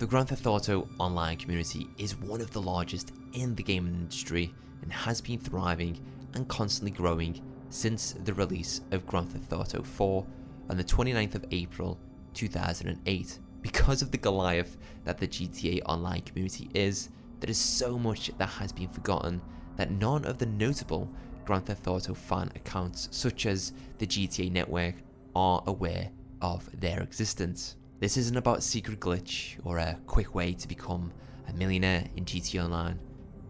The Grand Theft Auto online community is one of the largest in the gaming industry and has been thriving and constantly growing since the release of Grand Theft Auto 4 on the 29th of April 2008. Because of the Goliath that the GTA Online community is, there is so much that has been forgotten that none of the notable Grand Theft Auto fan accounts such as the GTA Network are aware of their existence. This isn't about secret glitch or a quick way to become a millionaire in GTA Online.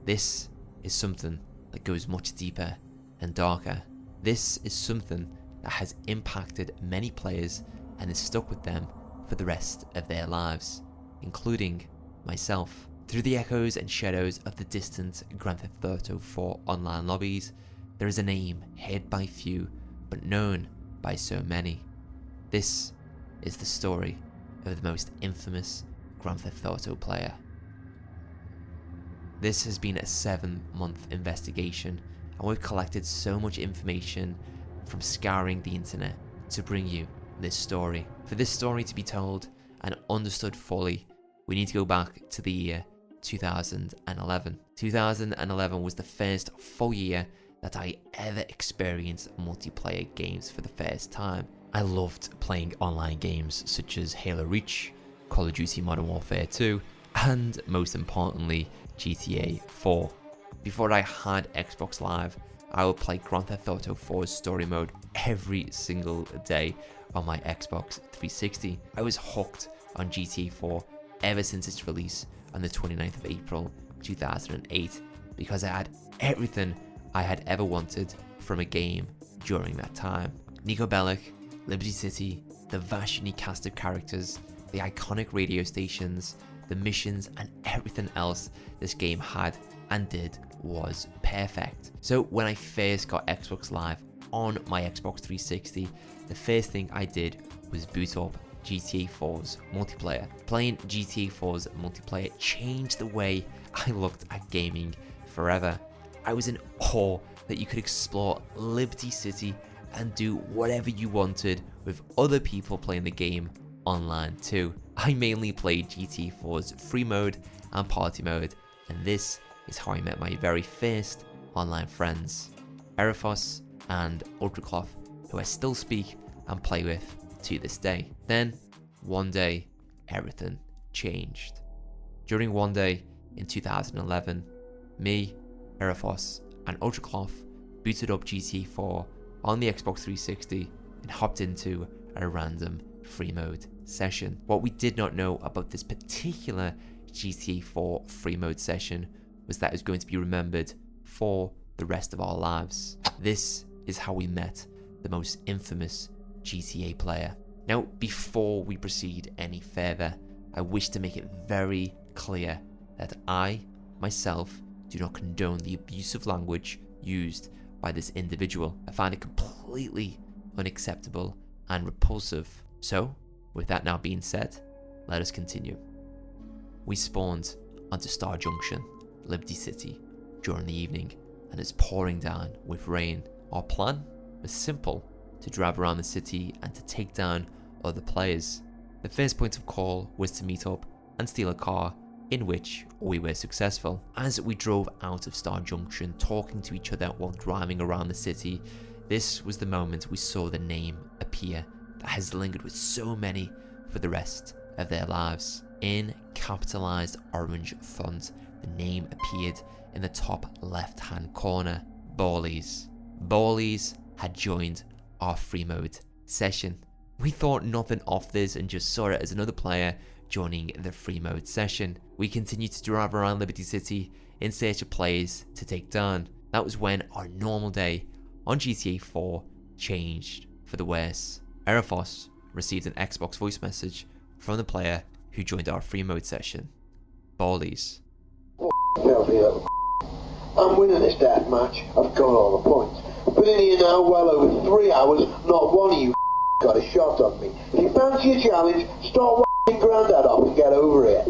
This is something that goes much deeper and darker. This is something that has impacted many players and is stuck with them for the rest of their lives, including myself. Through the echoes and shadows of the distant Grand Theft Auto 4 online lobbies, there is a name heard by few but known by so many. This is the story of the most infamous Grand Theft Auto player. This has been a 7-month investigation, and we've collected so much information from scouring the internet to bring you this story. For this story to be told and understood fully, we need to go back to the year 2011. 2011 was the first full year that I ever experienced multiplayer games for the first time. I loved playing online games such as Halo Reach, Call of Duty Modern Warfare 2, and most importantly, GTA 4. Before I had Xbox Live, I would play Grand Theft Auto 4's story mode every single day on my Xbox 360. I was hooked on GTA 4 ever since its release on the 29th of April 2008 because I had everything I had ever wanted from a game during that time. Niko Bellic, Liberty City, the vast unique cast of characters, the iconic radio stations, the missions and everything else this game had and did was perfect. So when I first got Xbox Live on my Xbox 360, the first thing I did was boot up GTA 4's multiplayer. Playing GTA 4's multiplayer changed the way I looked at gaming forever. I was in awe that you could explore Liberty City and do whatever you wanted with other people playing the game online too. I mainly played GTA 4's free mode and party mode, and this is how I met my very first online friends, Erifos and Ultracloth, who I still speak and play with to this day. Then, one day, everything changed. During one day in 2011, me, Erifos, and Ultracloth booted up GTA 4 on the Xbox 360 and hopped into a random free mode session. What we did not know about this particular GTA 4 free mode session was that it was going to be remembered for the rest of our lives. This is how we met the most infamous GTA player. Now, before we proceed any further, I wish to make it very clear that I, myself, do not condone the abusive language used by this individual. I find it completely unacceptable and repulsive. So, with that now being said, let us continue. We spawned onto Star Junction, Liberty City, during the evening, and it's pouring down with rain. Our plan was simple: to drive around the city and to take down other players. The first point of call was to meet up and steal a car, in which we were successful. As we drove out of Star Junction, talking to each other while driving around the city, this was the moment we saw the name appear that has lingered with so many for the rest of their lives. In capitalized orange font, the name appeared in the top left-hand corner: Ballies. Ballies had joined our free mode session. We thought nothing of this and just saw it as another player joining the free mode session. We continued to drive around Liberty City in search of players to take down. That was when our normal day on GTA 4 changed for the worse. Erifos received an Xbox voice message from the player who joined our free mode session: Ballies. I'm winning this death match. I've got all the points. I've been in here now well over 3 hours. Not one of you got a shot on me. If you fancy a challenge, start your granddad off and get over it.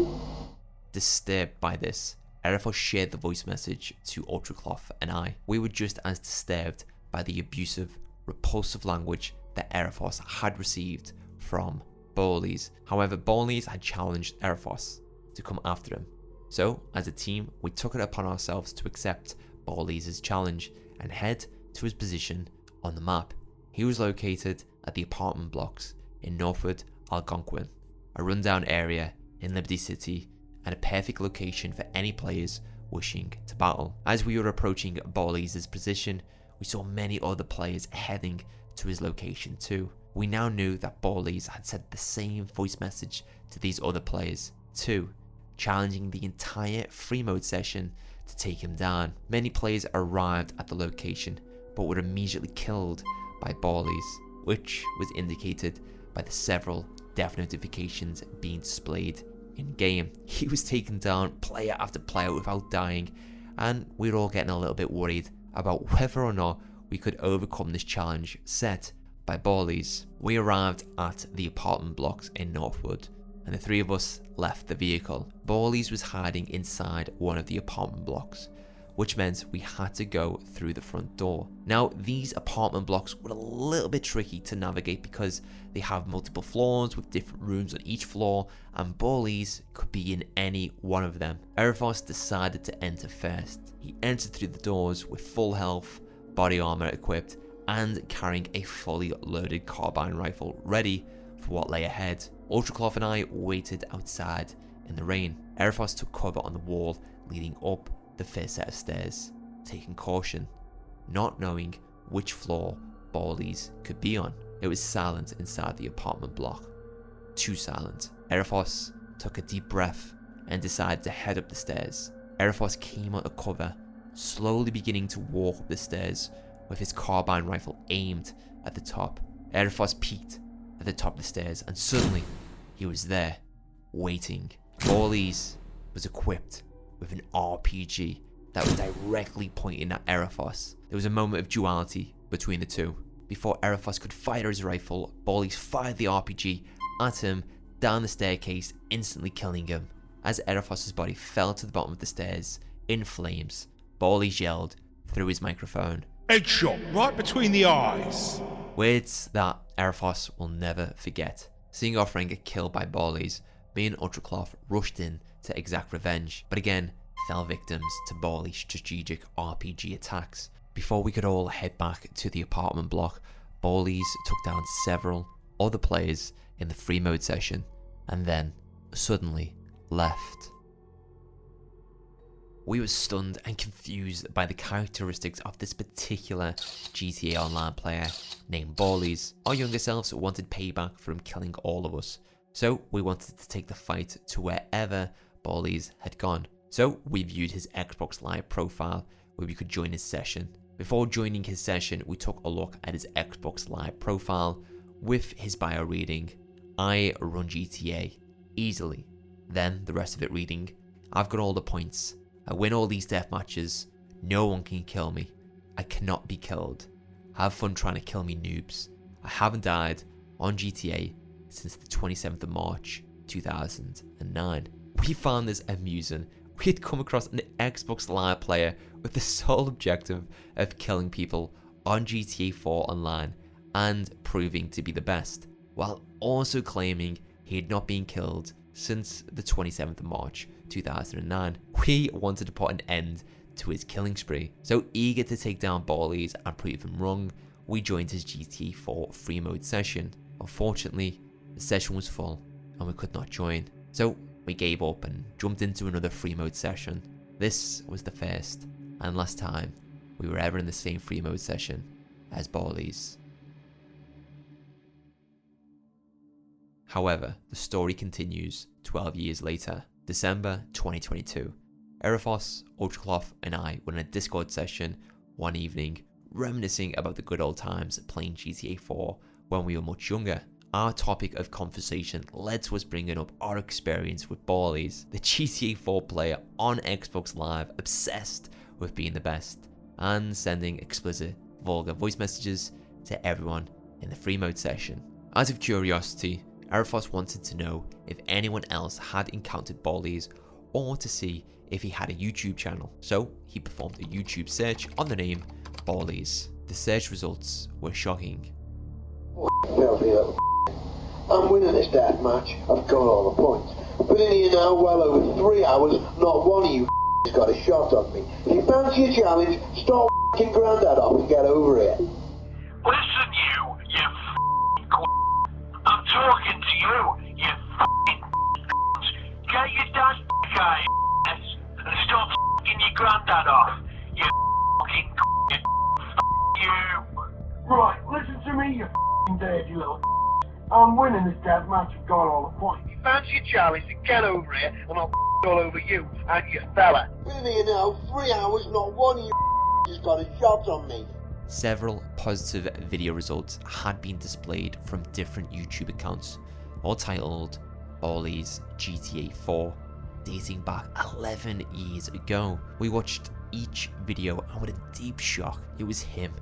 Disturbed by this, Erifos shared the voice message to Ultracloth and I. We were just as disturbed by the abusive, repulsive language that Erifos had received from Ballies. However, Ballies had challenged Erifos to come after him. So, as a team, we took it upon ourselves to accept BALLIES' challenge and head to his position on the map. He was located at the apartment blocks in Northwood, Algonquin, a rundown area in Liberty City and a perfect location for any players wishing to battle. As we were approaching BALLIES' position, we saw many other players heading to his location too. We now knew that BALLIES had sent the same voice message to these other players too, challenging the entire free mode session to take him down. Many players arrived at the location but were immediately killed by BALLIES, which was indicated by the several death notifications being displayed in game. He was taken down player after player without dying, and we were all getting a little bit worried about whether or not we could overcome this challenge set by BALLIES. We arrived at the apartment blocks in Northwood, and the three of us left the vehicle. BALLIES was hiding inside one of the apartment blocks, which meant we had to go through the front door. Now, these apartment blocks were a little bit tricky to navigate because they have multiple floors with different rooms on each floor, and BALLIES could be in any one of them. Erephos decided to enter first. He entered through the doors with full health, body armor equipped, and carrying a fully loaded carbine rifle ready for what lay ahead. Ultracloth and I waited outside in the rain. Erephos took cover on the wall leading up the first set of stairs, taking caution, not knowing which floor BALLIES could be on. It was silent inside the apartment block. Too silent. Erephos took a deep breath and decided to head up the stairs. Erephos came out of cover, slowly beginning to walk up the stairs with his carbine rifle aimed at the top. Erephos peeked at the top of the stairs, and suddenly he was there, waiting. BALLIES was equipped with an RPG that was directly pointing at Erephos. There was a moment of duality between the two. Before Erephos could fire his rifle, BALLIES fired the RPG at him down the staircase, instantly killing him. As Erephos' body fell to the bottom of the stairs in flames, BALLIES yelled through his microphone, "Headshot right between the eyes." Words that Erephos will never forget. Seeing our friend get killed by BALLIES, me and Ultracloth rushed in to exact revenge, but again fell victims to BALLIES' strategic RPG attacks. Before we could all head back to the apartment block, BALLIES took down several other players in the free mode session and then suddenly left. We were stunned and confused by the characteristics of this particular GTA Online player named BALLIES. Our younger selves wanted payback for him killing all of us, so we wanted to take the fight to wherever BALLIES had gone. So we viewed his Xbox Live profile where we could join his session. Before joining his session, we took a look at his Xbox Live profile with his bio reading, "I run GTA easily." Then the rest of it reading, "I've got all the points. I win all these death matches. No one can kill me. I cannot be killed. Have fun trying to kill me, noobs. I haven't died on GTA since the 27th of March 2009. We found this amusing. We had come across an Xbox Live player with the sole objective of killing people on GTA 4 Online and proving to be the best, while also claiming he had not been killed since the 27th of March 2009. We wanted to put an end to his killing spree, so eager to take down BALLIES and prove him wrong, we joined his GTA 4 free mode session. Unfortunately, the session was full and we could not join, so we gave up and jumped into another free mode session. This was the first and last time we were ever in the same free mode session as BALLIES. However, the story continues 12 years later. December 2022. Erephos, Ultracloth and I were in a Discord session one evening, reminiscing about the good old times playing GTA 4 when we were much younger. Our topic of conversation led to us bringing up our experience with BALLIES, the GTA 4 player on Xbox Live, obsessed with being the best, and sending explicit, vulgar voice messages to everyone in the free mode session. Out of curiosity, Erephos wanted to know if anyone else had encountered BALLIES or to see if he had a YouTube channel, so he performed a YouTube search on the name BALLIES. The search results were shocking. Filthy little I'm winning this death match. I've got all the points. I've been in here now well over 3 hours, not one of you has got a shot on me. If you fancy a challenge, start f***ing granddad off and get over here. Listen, you f***ing I'm talking to you, you f***ing Get your dad's guy and stop f***ing your granddad off, you f***ing you. Right, listen to me, you f***ing dirty little I'm winning this death match, I've got all the points. If you fancy a challenge, then get over here and I'll f*** all over you and your fella. Been in here now 3 hours, not one of you has got a shot on me. Several positive video results had been displayed from different YouTube accounts, all titled BALLIES GTA 4, dating back 11 years ago. We watched each video and with a deep shock, it was him.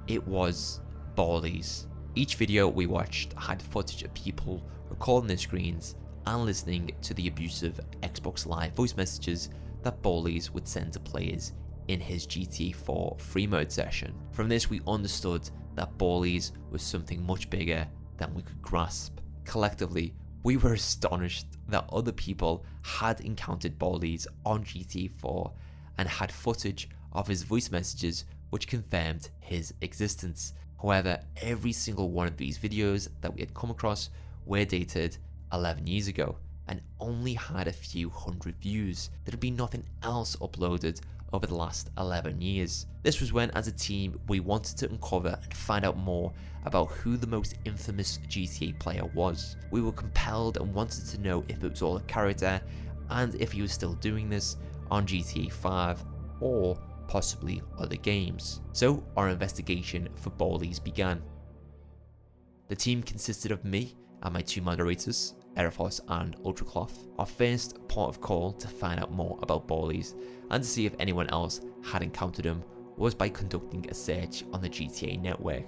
It was BALLIES. Each video we watched had footage of people recording their screens and listening to the abusive Xbox Live voice messages that BALLIES would send to players in his GTA 4 free mode session. From this we understood that BALLIES was something much bigger than we could grasp. Collectively, we were astonished that other people had encountered BALLIES on GTA 4 and had footage of his voice messages which confirmed his existence. However, every single one of these videos that we had come across were dated 11 years ago and only had a few hundred views. There had been nothing else uploaded over the last 11 years. This was when, as a team, we wanted to uncover and find out more about who the most infamous GTA player was. We were compelled and wanted to know if it was all a character and if he was still doing this on GTA 5 or possibly other games. So our investigation for BALLIES began. The team consisted of me and my two moderators, Erifos and Ultracloth. Our first port of call to find out more about BALLIES and to see if anyone else had encountered him was by conducting a search on the GTA network,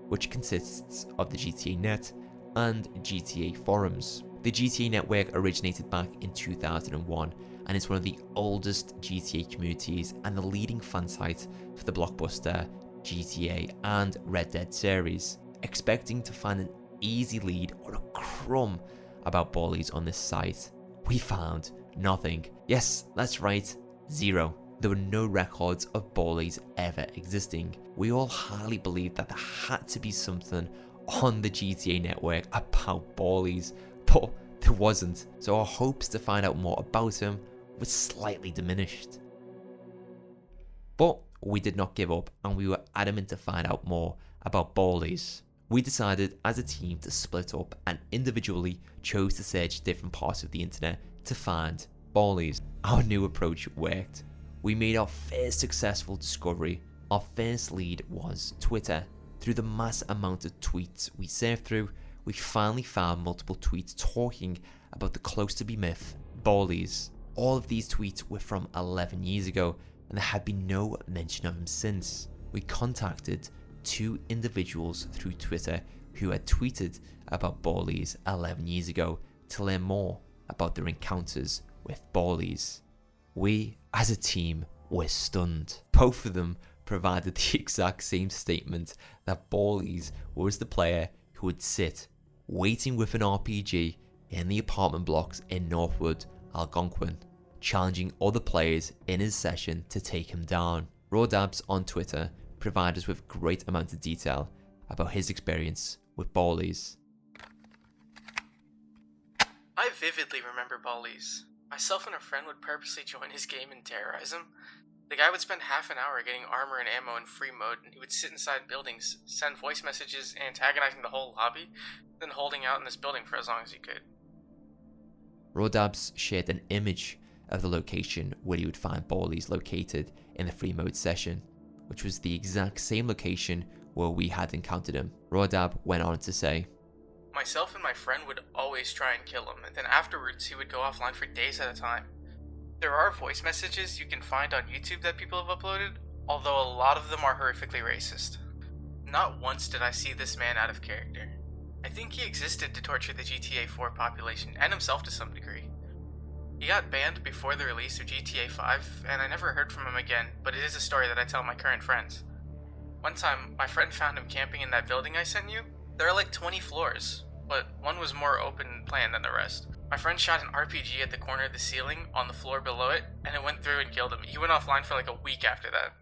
which consists of the GTA Net and GTA forums. The GTA network originated back in 2001 and is one of the oldest GTA communities and the leading fan site for the blockbuster GTA and Red Dead series. Expecting to find an easy lead or a crumb about BALLIES on this site, we found nothing. Yes, that's right, zero. There were no records of BALLIES ever existing. We all highly believed that there had to be something on the GTA network about BALLIES, but there wasn't, so our hopes to find out more about him was slightly diminished. But we did not give up and we were adamant to find out more about BALLIES. We decided as a team to split up and individually chose to search different parts of the internet to find BALLIES. Our new approach worked. We made our first successful discovery. Our first lead was Twitter. Through the mass amount of tweets we surfed through, we finally found multiple tweets talking about the close-to-be myth, BALLIES. All of these tweets were from 11 years ago and there had been no mention of him since. We contacted two individuals through Twitter who had tweeted about BALLIES 11 years ago to learn more about their encounters with BALLIES. We, as a team, were stunned. Both of them provided the exact same statement that BALLIES was the player who would sit waiting with an RPG in the apartment blocks in Northwood, Algonquin, challenging other players in his session to take him down. Rawdabs on Twitter provided us with great amounts of detail about his experience with BALLIES. I vividly remember BALLIES. Myself and a friend would purposely join his game and terrorize him. The guy would spend half an hour getting armor and ammo in free mode, and he would sit inside buildings, send voice messages antagonizing the whole lobby, then holding out in this building for as long as he could. Rawdabs shared an image of the location where he would find BALLIES located in the free mode session, which was the exact same location where we had encountered him. Rawdab went on to say, Myself and my friend would always try and kill him, and then afterwards he would go offline for days at a time. There are voice messages you can find on YouTube that people have uploaded, although a lot of them are horrifically racist. Not once did I see this man out of character. I think he existed to torture the GTA 4 population, and himself to some degree. He got banned before the release of GTA 5, and I never heard from him again, but it is a story that I tell my current friends. One time, my friend found him camping in that building I sent you. There are like 20 floors, but one was more open plan than the rest. My friend shot an RPG at the corner of the ceiling on the floor below it, and it went through and killed him. He went offline for like a week after that.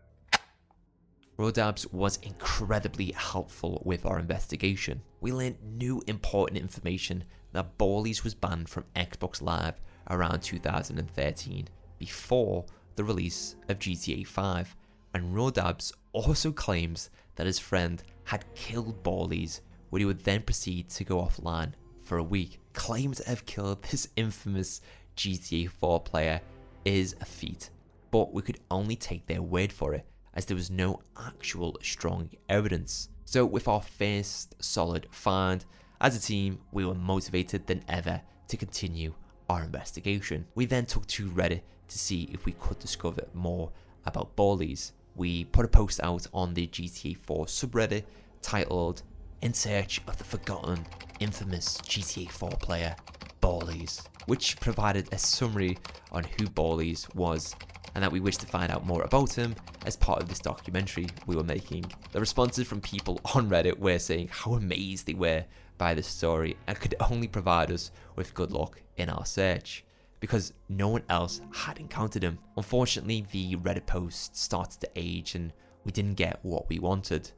Rodabs was incredibly helpful with our investigation. We learned new important information that Ballies was banned from Xbox Live around 2013, before the release of GTA 5, and Rodabs also claims that his friend had killed Ballies, where he would then proceed to go offline for a week. Claim to have killed this infamous GTA 4 player is a feat, but we could only take their word for it, as there was no actual strong evidence. So with our first solid find, as a team, we were motivated than ever to continue our investigation. We then took to Reddit to see if we could discover more about Ballies. We put a post out on the GTA 4 subreddit titled "In Search of the Forgotten Infamous GTA 4 Player, Ballies," which provided a summary on who Ballies was and that we wished to find out more about him as part of this documentary we were making. The responses from people on Reddit were saying how amazed they were by this story and could only provide us with good luck in our search, because no one else had encountered him. Unfortunately, the Reddit post started to age and we didn't get what we wanted.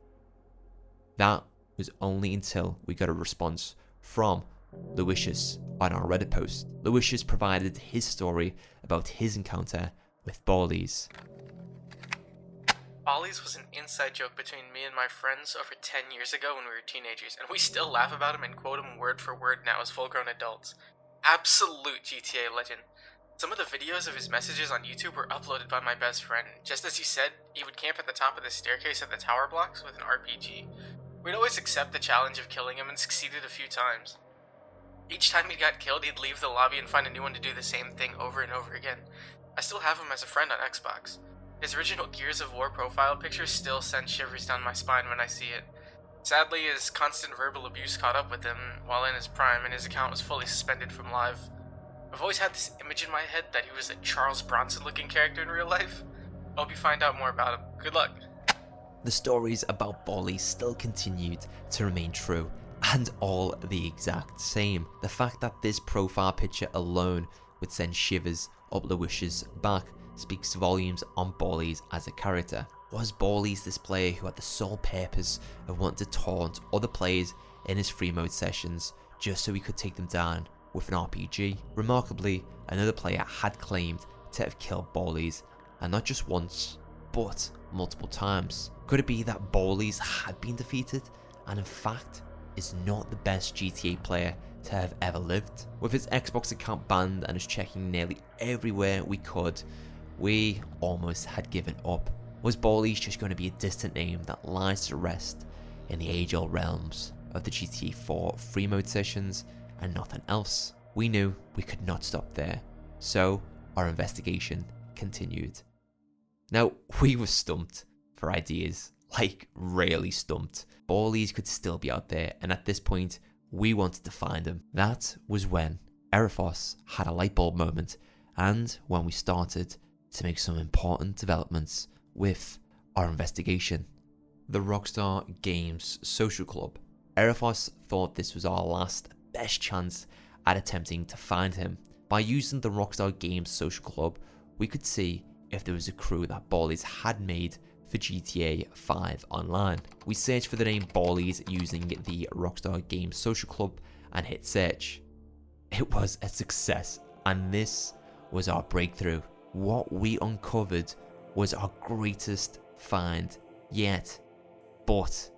That was only until we got a response from Louisius on our Reddit post. Louisius provided his story about his encounter with Ballies. Ballies was an inside joke between me and my friends over 10 years ago when we were teenagers, and we still laugh about him and quote him word for word now as full-grown adults. Absolute GTA legend. Some of the videos of his messages on YouTube were uploaded by my best friend. Just as he said, he would camp at the top of the staircase at the tower blocks with an RPG. We'd always accept the challenge of killing him and succeeded a few times. Each time he got killed, he'd leave the lobby and find a new one to do the same thing over and over again. I still have him as a friend on Xbox. His original Gears of War profile picture still sends shivers down my spine when I see it. Sadly, his constant verbal abuse caught up with him while in his prime, and his account was fully suspended from live. I've always had this image in my head that he was a Charles Bronson-looking character in real life. I hope you find out more about him. Good luck. The stories about Ballies still continued to remain true, and all the exact same. The fact that this profile picture alone would send shivers up Louisius' back speaks volumes on Ballies as a character. Was Ballies this player who had the sole purpose of wanting to taunt other players in his free mode sessions just so he could take them down with an RPG? Remarkably, another player had claimed to have killed Ballies, and not just once, but multiple times. Could it be that Ballies had been defeated and in fact is not the best GTA player to have ever lived? With his Xbox account banned and us checking nearly everywhere we could, we almost had given up. Was Ballies just going to be a distant name that lies to rest in the age-old realms of the GTA 4 free mode sessions and nothing else? We knew we could not stop there, so our investigation continued. Now, we were stumped for ideas, like really stumped. Ballies could still be out there, and at this point, we wanted to find him. That was when Erifos had a light bulb moment, and when we started to make some important developments with our investigation. The Rockstar Games Social Club. Erifos thought this was our last best chance at attempting to find him. By using the Rockstar Games Social Club, we could see if there was a crew that Ballies had made for GTA 5 Online. We searched for the name Ballies using the Rockstar Games Social Club and hit search. It was a success, and this was our breakthrough. What we uncovered was our greatest find yet. But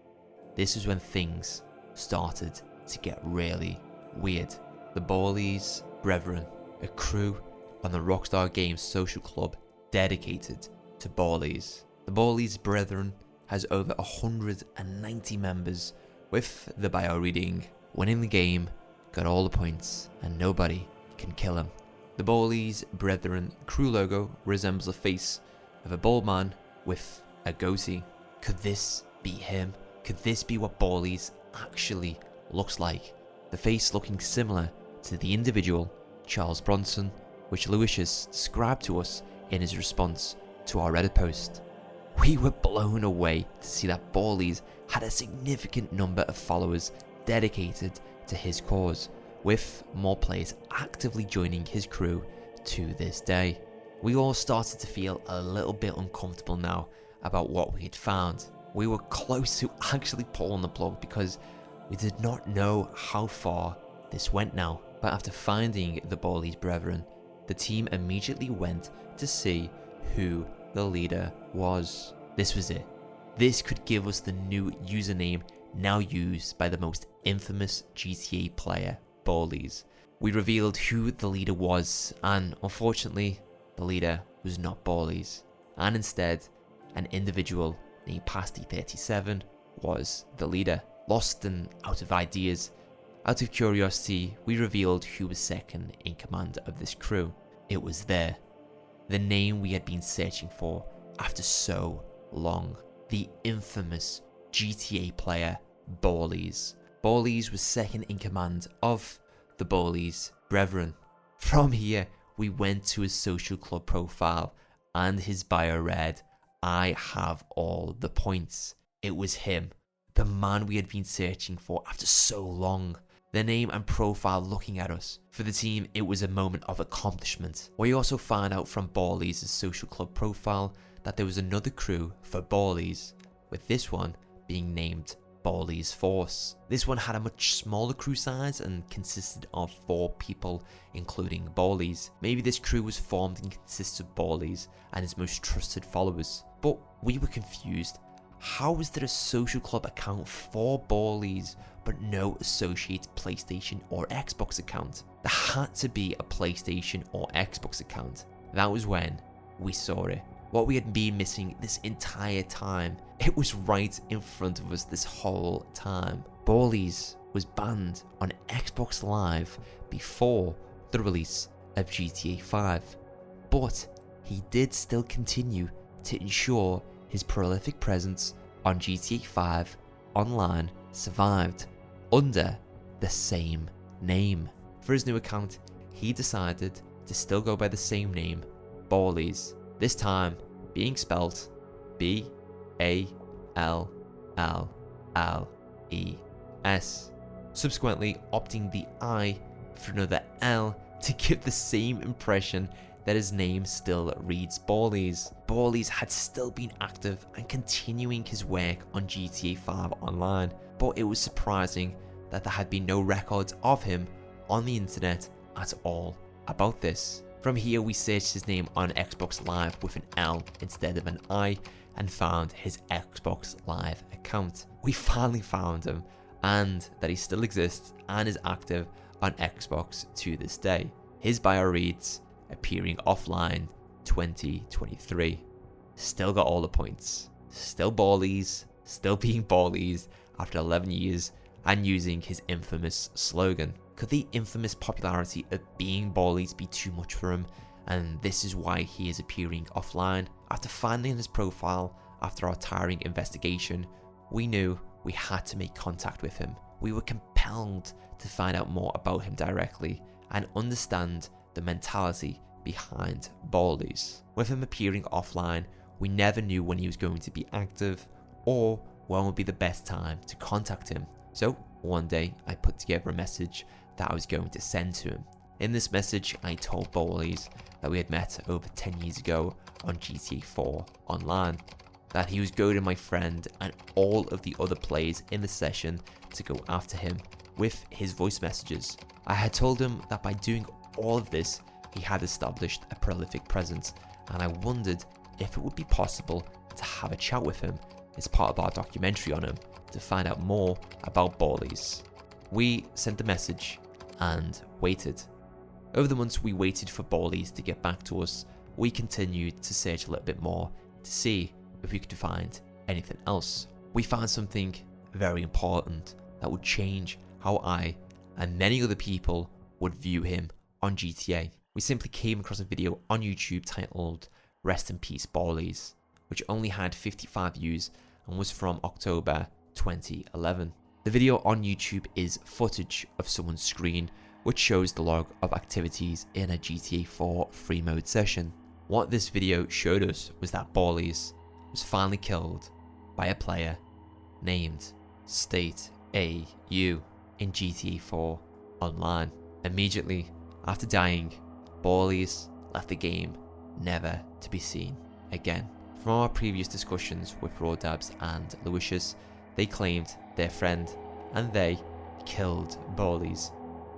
this is when things started to get really weird. The Ballies Brethren, a crew on the Rockstar Games Social Club dedicated to Ballies. The Ballies Brethren has over 190 members, with the bio reading, "Winning the game, got all the points, and nobody can kill him." The Ballies Brethren crew logo resembles the face of a bald man with a goatee. Could this be him? Could this be what Ballies actually looks like? The face looking similar to the individual, Charles Bronson, which Louisius described to us in his response to our Reddit post. We were blown away to see that Ballies had a significant number of followers dedicated to his cause, with more players actively joining his crew to this day. We all started to feel a little bit uncomfortable now about what we had found. We were close to actually pulling the plug because we did not know how far this went now. But after finding the Ballies brethren, the team immediately went to see who the leader was. This was it. This could give us the new username now used by the most infamous GTA player, Ballies. We revealed who the leader was, and unfortunately, the leader was not Ballies, and instead, an individual named Pasty37 was the leader. Lost and out of ideas, out of curiosity, we revealed who was second in command of this crew. It was the name we had been searching for after so long. The infamous GTA player, Ballies. Ballies was second in command of the Ballies brethren. From here, we went to his social club profile and his bio read, "I have all the points." It was him, the man we had been searching for after so long. The name and profile looking at us. For the team, it was a moment of accomplishment. We also found out from Ballies' social club profile that there was another crew for Ballies, with this one being named Ballies Force. This one had a much smaller crew size and consisted of 4 people, including Ballies. Maybe this crew was formed and consists of Ballies and his most trusted followers. But we were confused. How was there a social club account for Ballies but no associated PlayStation or Xbox account? There had to be a PlayStation or Xbox account. That was when we saw it. What we had been missing this entire time. It was right in front of us this whole time. Ballies was banned on Xbox Live before the release of GTA 5. But he did still continue to ensure his prolific presence on GTA 5 online survived under the same name. For his new account, he decided to still go by the same name, Ballies. This time being spelt BALLLES. Subsequently opting the I for another L to give the same impression that his name still reads Ballies. Ballies had still been active and continuing his work on GTA 5 online, but it was surprising that there had been no records of him on the internet at all about this. From here, we searched his name on Xbox Live with an L instead of an I and found his Xbox Live account. We finally found him, and that he still exists and is active on Xbox to this day. His bio reads, "Appearing offline 2023. Still got all the points. Still Ballies, still being Ballies after 11 years and using his infamous slogan." Could the infamous popularity of being Ballies be too much for him, and this is why he is appearing offline? After finding his profile, after our tiring investigation, we knew we had to make contact with him. We were compelled to find out more about him directly and understand the mentality behind Ballies. With him appearing offline, we never knew when he was going to be active or when would be the best time to contact him. So one day I put together a message that I was going to send to him. In this message, I told Ballies that we had met over 10 years ago on GTA 4 online, that he was goading my friend and all of the other players in the session to go after him with his voice messages. I had told him that by doing all of this, he had established a prolific presence, and I wondered if it would be possible to have a chat with him as part of our documentary on him to find out more about Ballies. We sent the message and waited. Over the months we waited for Ballies to get back to us, we continued to search a little bit more to see if we could find anything else. We found something very important that would change how I and many other people would view him on GTA. We simply came across a video on YouTube titled "Rest in Peace Ballies," which only had 55 views and was from October 2011. The video on YouTube is footage of someone's screen which shows the log of activities in a GTA 4 free mode session. What this video showed us was that Ballies was finally killed by a player named State AU in GTA 4. online. Immediately after dying, BALLIES left the game, never to be seen again. From our previous discussions with Rawdabs and Lucius, they claimed their friend and they killed BALLIES,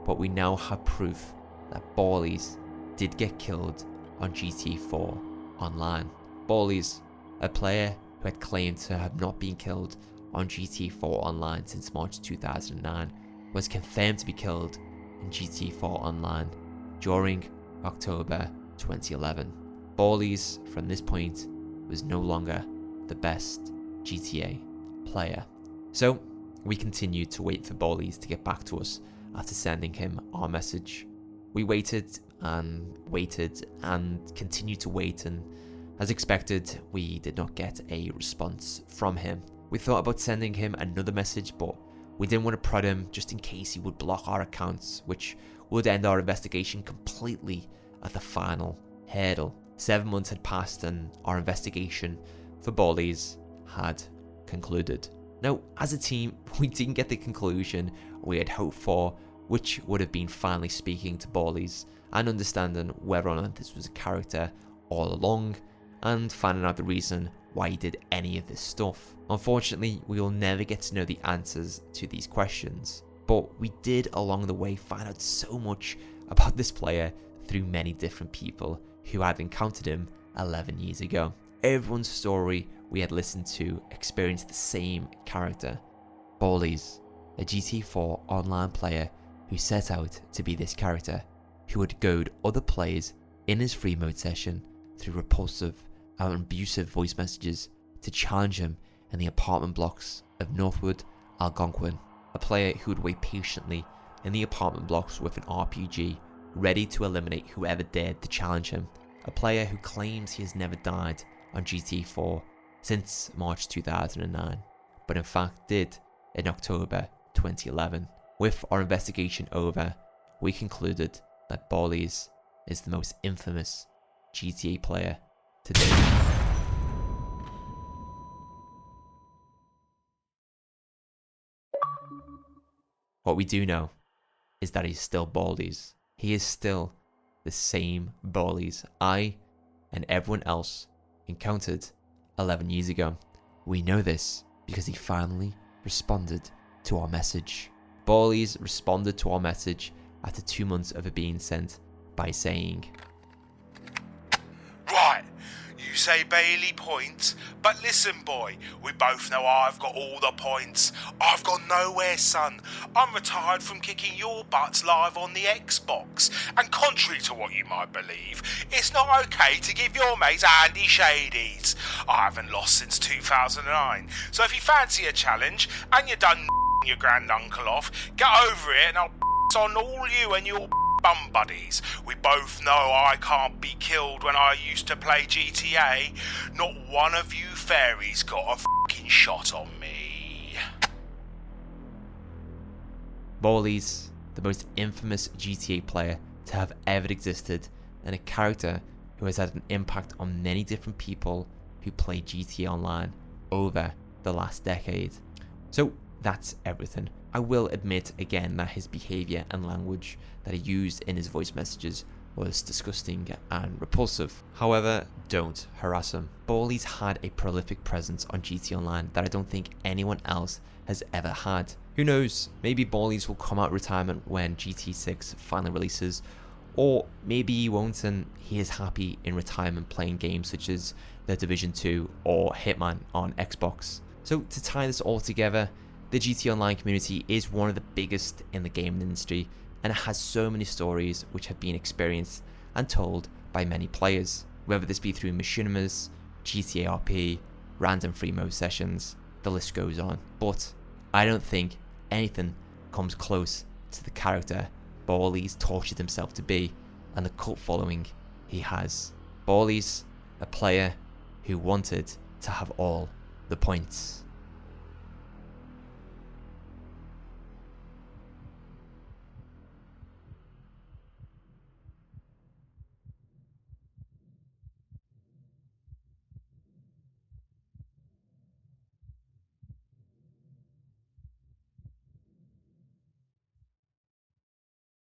but we now have proof that BALLIES did get killed on GTA 4 online. BALLIES, a player who had claimed to have not been killed on GTA 4 online since March 2009, was confirmed to be killed in GTA 4 online during October 2011. BALLIES, from this point, was no longer the best GTA player. So we continued to wait for BALLIES to get back to us after sending him our message. We waited and continued to wait, and as expected, we did not get a response from him. We thought about sending him another message, but we didn't want to prod him just in case he would block our accounts, which would end our investigation completely at the final hurdle. 7 months had passed and our investigation for BALLIES had concluded. Now, as a team, we didn't get the conclusion we had hoped for, which would have been finally speaking to BALLIES and understanding whether or not this was a character all along, and finding out the reason why he did any of this stuff. Unfortunately, we will never get to know the answers to these questions, but we did along the way find out so much about this player through many different people who had encountered him 11 years ago. Everyone's story we had listened to experienced the same character. BALLIES, a GTA 4 online player who set out to be this character, who would goad other players in his free mode session through repulsive and abusive voice messages to challenge him in the apartment blocks of Northwood, Algonquin. A player who would wait patiently in the apartment blocks with an RPG, ready to eliminate whoever dared to challenge him. A player who claims he has never died on GTA 4 since March 2009, but in fact did in October 2011. With our investigation over, we concluded that BALLIES is the most infamous GTA player to date. What we do know is that he's still BALLIES. He is still the same BALLIES I and everyone else encountered 11 years ago. We know this because he finally responded to our message. BALLIES responded to our message after 2 months of it being sent by saying, Right, you say Bailey points, but listen boy, we both know I've got all the points. I've gone nowhere, son. I'm retired from kicking your butts live on the Xbox. And contrary to what you might believe, it's not okay to give your mates handy shadies. I haven't lost since 2009, so if you fancy a challenge and you're done your granduncle off, get over it and I'll on all you and your bum buddies. We both know I can't be killed when I used to play GTA. Not one of you fairies got a fucking shot on me. BALLIES, the most infamous GTA player to have ever existed, and a character who has had an impact on many different people who play GTA Online over the last decade. So that's everything. I will admit again that his behaviour and language that he used in his voice messages was disgusting and repulsive. However, don't harass him. BALLIES had a prolific presence on GTA Online that I don't think anyone else has ever had. Who knows, maybe BALLIES will come out of retirement when GTA 6 finally releases, or maybe he won't and he is happy in retirement playing games such as The Division 2 or Hitman on Xbox. So to tie this all together, the GTA Online community is one of the biggest in the gaming industry, and it has so many stories which have been experienced and told by many players, whether this be through machinimas, GTA RP, random free mode sessions, the list goes on. But I don't think anything comes close to the character BALLIES tortured himself to be and the cult following he has. BALLIES, a player who wanted to have all the points.